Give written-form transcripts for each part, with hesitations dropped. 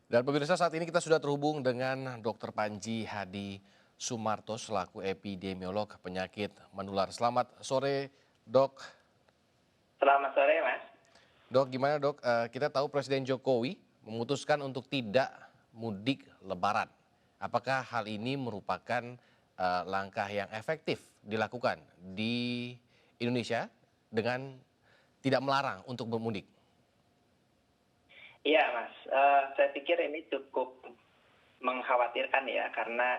Dan pemirsa, saat ini kita sudah terhubung dengan Dr. Panji Hadi Sumarto selaku epidemiolog penyakit menular. Selamat sore, Dok. Selamat sore, Mas. Dok, gimana Dok? Kita tahu Presiden Jokowi memutuskan untuk tidak mudik Lebaran. Apakah hal ini merupakan langkah yang efektif dilakukan di Indonesia dengan tidak melarang untuk bermudik? Iya, Mas. Saya pikir ini cukup mengkhawatirkan ya, karena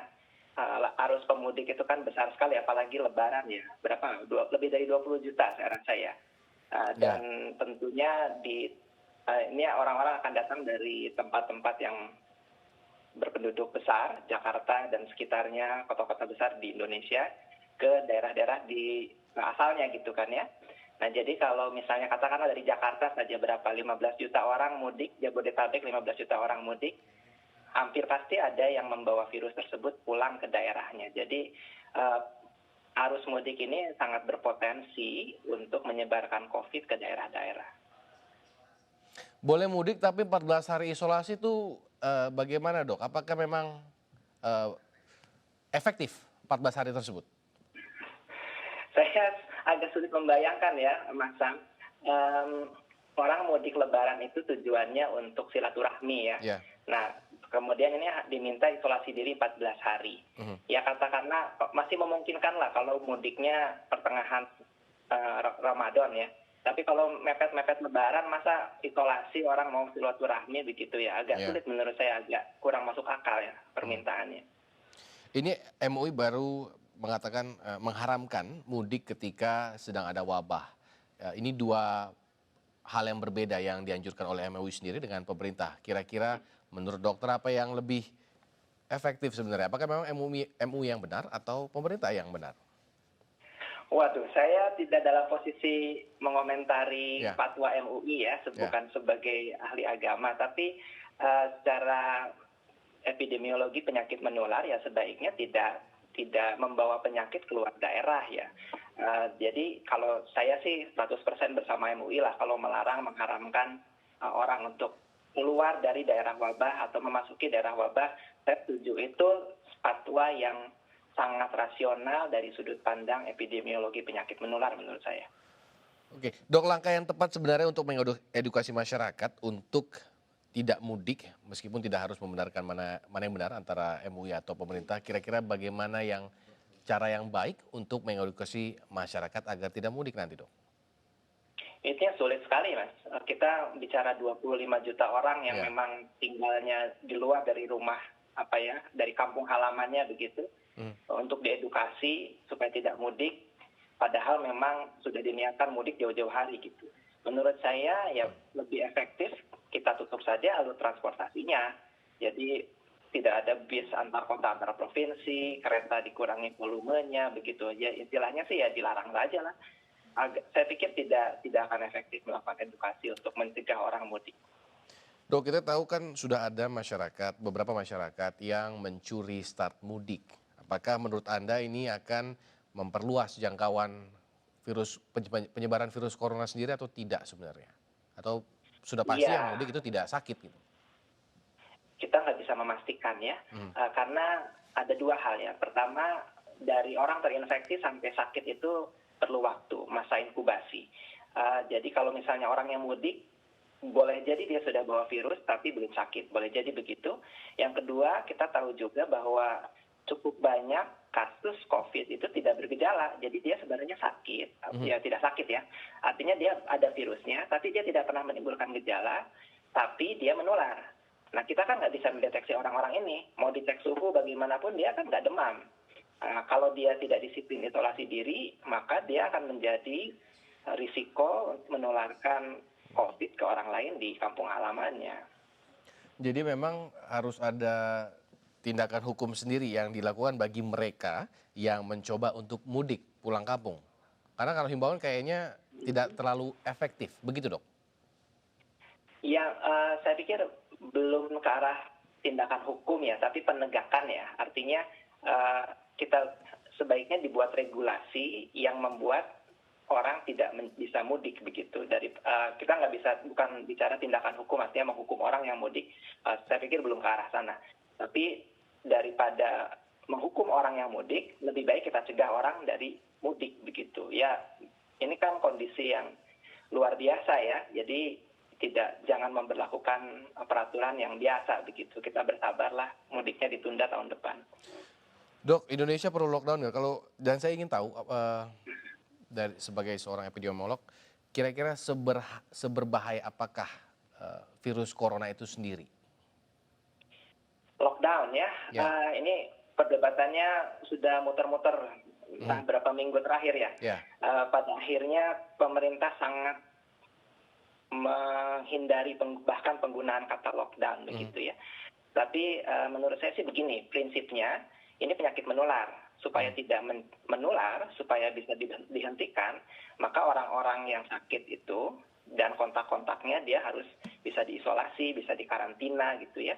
arus pemudik itu kan besar sekali, apalagi Lebaran ya. Berapa? Lebih dari 20 juta saya rasa ya. Dan Ya, tentunya ini orang-orang akan datang dari tempat-tempat yang berpenduduk besar, Jakarta dan sekitarnya, kota-kota besar di Indonesia, ke daerah-daerah di asalnya gitu kan ya. Nah, jadi kalau misalnya katakanlah dari Jakarta saja berapa, 15 juta orang mudik, Jabodetabek 15 juta orang mudik, hampir pasti ada yang membawa virus tersebut pulang ke daerahnya. Jadi arus mudik ini sangat berpotensi untuk menyebarkan COVID ke daerah-daerah. boleh mudik tapi 14 hari isolasi itu bagaimana Dok? Apakah memang eh, efektif 14 hari tersebut? Saya agak sulit membayangkan ya, Mas Sam. Em, Orang mudik Lebaran itu tujuannya untuk silaturahmi ya. Ya. Nah, kemudian ini diminta isolasi diri 14 hari. Mhm. Ya katakanlah masih memungkinkan lah kalau mudiknya pertengahan Ramadan ya. Tapi kalau mepet-mepet Lebaran, masa isolasi orang mau silaturahmi begitu ya. Agak Ya. sulit menurut saya, agak kurang masuk akal ya Mhm. permintaannya. Ini MUI baru mengatakan mengharamkan mudik ketika sedang ada wabah. Ini dua hal yang berbeda yang dianjurkan oleh MUI sendiri dengan pemerintah. Kira-kira menurut dokter apa yang lebih efektif sebenarnya? Apakah memang MUI yang benar atau pemerintah yang benar? Waduh, saya tidak dalam posisi mengomentari Ya, fatwa MUI ya, ya. bukan sebagai ahli agama, tapi secara epidemiologi penyakit menular ya sebaiknya tidak membawa penyakit keluar daerah ya. Jadi kalau saya sih 100% bersama MUI lah kalau melarang, mengharamkan orang untuk keluar dari daerah wabah atau memasuki daerah wabah. Saya setuju, itu fatwa yang sangat rasional dari sudut pandang epidemiologi penyakit menular menurut saya. Oke, Dok, langkah yang tepat sebenarnya untuk mengedukasi masyarakat untuk tidak mudik, meskipun tidak harus membenarkan mana mana yang benar antara MUI atau pemerintah, kira-kira bagaimana cara yang baik untuk mengedukasi masyarakat agar tidak mudik nanti, Dok? Itu yang sulit sekali, Mas. Kita bicara 25 juta orang yang Ya. memang tinggalnya di luar dari rumah, dari kampung halamannya begitu, Mhm. untuk diedukasi supaya tidak mudik, padahal memang sudah diniatkan mudik jauh-jauh hari gitu. Menurut saya ya lebih efektif kita tutup saja alur transportasinya. Jadi tidak ada bis antar kota, antar provinsi, kereta dikurangi volumenya, begitu aja. Istilahnya sih ya dilarang saja lah. Saya pikir tidak akan efektif melakukan edukasi untuk mencegah orang mudik. Dok, kita tahu kan sudah ada beberapa masyarakat yang mencuri start mudik. Apakah menurut Anda ini akan memperluas jangkauan penyebaran virus corona sendiri atau tidak sebenarnya? Atau sudah pasti yang Iya, mudik itu tidak sakit gitu? kita nggak bisa memastikan ya, Mhm. karena ada dua hal ya. Pertama, dari orang terinfeksi sampai sakit itu perlu waktu, masa inkubasi. Jadi kalau misalnya orang yang mudik, boleh jadi dia sudah bawa virus tapi belum sakit, boleh jadi begitu. Yang kedua, kita tahu juga bahwa cukup banyak kasus COVID itu tidak bergejala, jadi dia sebenarnya sakit, Mhm. ya tidak sakit ya. Artinya dia ada virusnya, tapi dia tidak pernah menimbulkan gejala, tapi dia menular. Nah, kita kan nggak bisa mendeteksi orang-orang ini. Mau dicek suhu bagaimanapun dia kan nggak demam. Kalau dia tidak disiplin isolasi diri, maka dia akan menjadi risiko menularkan COVID ke orang lain di kampung halamannya. Jadi memang harus ada tindakan hukum sendiri yang dilakukan bagi mereka yang mencoba untuk mudik pulang kampung. Karena kalau himbauan kayaknya tidak terlalu efektif, begitu Dok? Ya, saya pikir belum ke arah tindakan hukum ya, tapi penegakan ya. Artinya kita sebaiknya dibuat regulasi yang membuat orang tidak bisa mudik begitu. Kita nggak bisa, bukan bicara tindakan hukum, artinya menghukum orang yang mudik. Saya pikir belum ke arah sana. Tapi daripada menghukum orang yang mudik, lebih baik kita cegah orang dari mudik begitu. Ya, ini kan kondisi yang luar biasa ya. Jadi jangan memberlakukan peraturan yang biasa begitu. Kita bersabarlah, mudiknya ditunda tahun depan. Dok, Indonesia perlu lockdown nggak? Dan saya ingin tahu sebagai seorang epidemiolog, kira-kira seberbahaya apakah virus corona itu sendiri? Lockdown ya, Ya. ini perdebatannya sudah muter-muter beberapa minggu terakhir ya. Ya. Pada akhirnya pemerintah sangat menghindari bahkan penggunaan kata lockdown begitu ya. Tapi menurut saya sih begini, prinsipnya ini penyakit menular. Supaya tidak menular, supaya bisa dihentikan, maka orang-orang yang sakit itu dan kontak-kontaknya dia harus bisa diisolasi, bisa dikarantina gitu ya.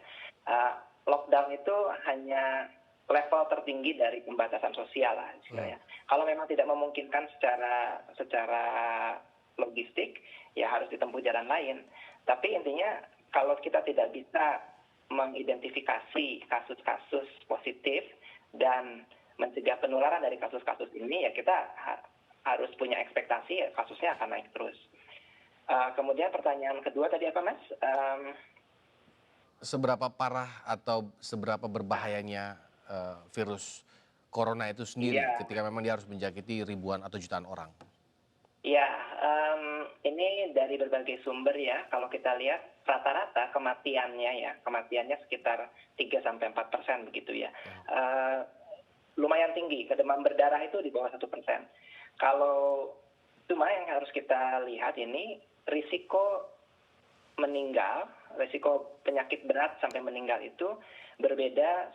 Lockdown itu hanya level tertinggi dari pembatasan sosial lah istilahnya. Kalau memang tidak memungkinkan secara logistik, ya harus ditempuh jalan lain. Tapi intinya kalau kita tidak bisa mengidentifikasi kasus-kasus positif dan mencegah penularan dari kasus-kasus ini, ya kita harus punya ekspektasi ya kasusnya akan naik terus. Kemudian pertanyaan kedua tadi apa, Mas? Seberapa parah atau seberapa berbahayanya virus corona itu sendiri ketika memang dia harus menjangkiti ribuan atau jutaan orang? Ya, ini dari berbagai sumber ya. Kalau kita lihat rata-rata kematiannya sekitar 3-4% begitu ya. Lumayan tinggi, demam berdarah itu di bawah 1%. Kalau cuma yang harus kita lihat ini risiko penyakit berat sampai meninggal itu berbeda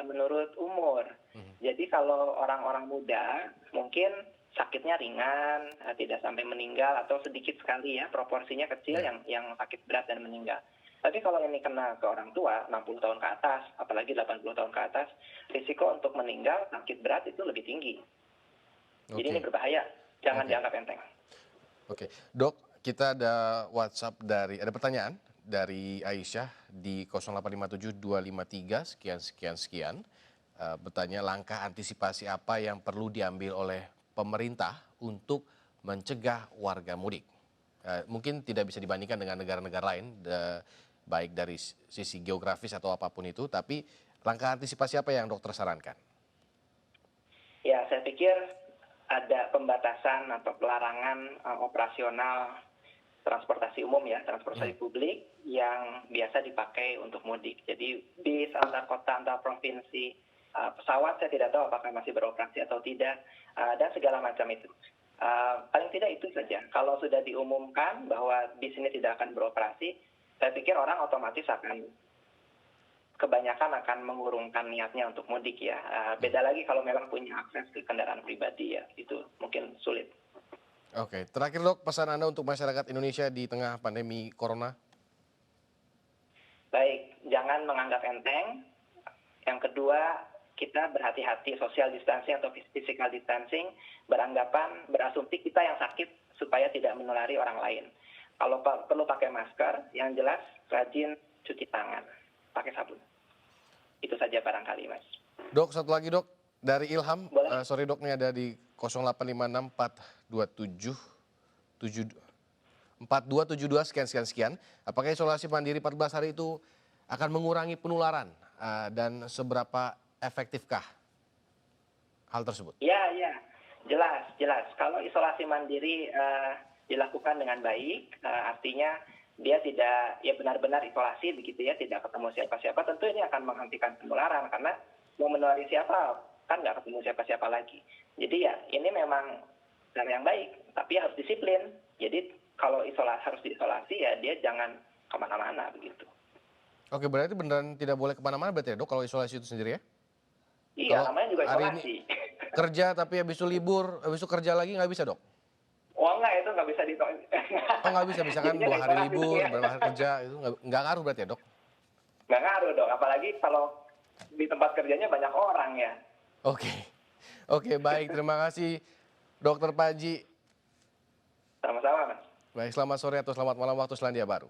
menurut umur. Jadi kalau orang-orang muda mungkin sakitnya ringan, tidak sampai meninggal atau sedikit sekali ya, proporsinya kecil yang sakit berat dan meninggal. Tapi kalau ini kena ke orang tua, 60 tahun ke atas, apalagi 80 tahun ke atas, risiko untuk meninggal sakit berat itu lebih tinggi. Jadi ini berbahaya, jangan dianggap enteng. Oke, Dok, kita ada ada pertanyaan dari Aisyah di 0857 253 sekian. Bertanya langkah antisipasi apa yang perlu diambil oleh pemerintah untuk mencegah warga mudik. Mungkin tidak bisa dibandingkan dengan negara-negara lain, baik dari sisi geografis atau apapun itu, tapi langkah antisipasi apa yang dokter sarankan? Ya, saya pikir ada pembatasan atau pelarangan operasional transportasi umum ya, transportasi publik yang biasa dipakai untuk mudik. Jadi bis antar kota, antar provinsi, pesawat saya tidak tahu apakah masih beroperasi atau tidak, dan segala macam itu. Paling tidak itu saja. Kalau sudah diumumkan bahwa bis ini tidak akan beroperasi, saya pikir orang otomatis kebanyakan akan mengurungkan niatnya untuk mudik ya. Beda lagi kalau memang punya akses ke kendaraan pribadi ya, itu mungkin sulit. Oke, terakhir Dok, pesan Anda untuk masyarakat Indonesia di tengah pandemi corona? Baik, jangan menganggap enteng. Yang kedua, kita berhati-hati social distancing atau physical distancing, berasumsi kita yang sakit supaya tidak menulari orang lain. Kalau perlu pakai masker, yang jelas rajin cuci tangan, pakai sabun. Itu saja barangkali, Mas. Dok, satu lagi Dok, dari Ilham. Sorry Dok, ini ada di 0856-427-4272 sekian. Apakah isolasi mandiri 14 hari itu akan mengurangi penularan dan seberapa efektifkah hal tersebut? Ya, jelas. Kalau isolasi mandiri dilakukan dengan baik, artinya dia tidak ya benar-benar isolasi begitu ya, tidak ketemu siapa-siapa, tentu ini akan menghentikan penularan karena mau menulari siapa kan nggak ketemu siapa-siapa lagi. Jadi ya ini memang cara yang baik, tapi harus disiplin. Jadi kalau harus diisolasi ya dia jangan kemana-mana begitu. Oke, berarti beneran tidak boleh kemana-mana berarti ya Dok kalau isolasi itu sendiri ya? Iya, Kalau namanya juga hari isolasi. ini kerja tapi habis itu libur, habis itu kerja lagi nggak bisa Dok? Oh enggak, itu nggak bisa Oh nggak bisa, misalkan 2 hari libur, berapa hari kerja, itu nggak ngaruh berarti ya Dok? Nggak ngaruh dong, apalagi kalau di tempat kerjanya banyak orang ya. Oke, baik, terima kasih Dokter Panji Sama-sama, Mas. Baik, selamat sore atau selamat malam waktu Selandia Baru.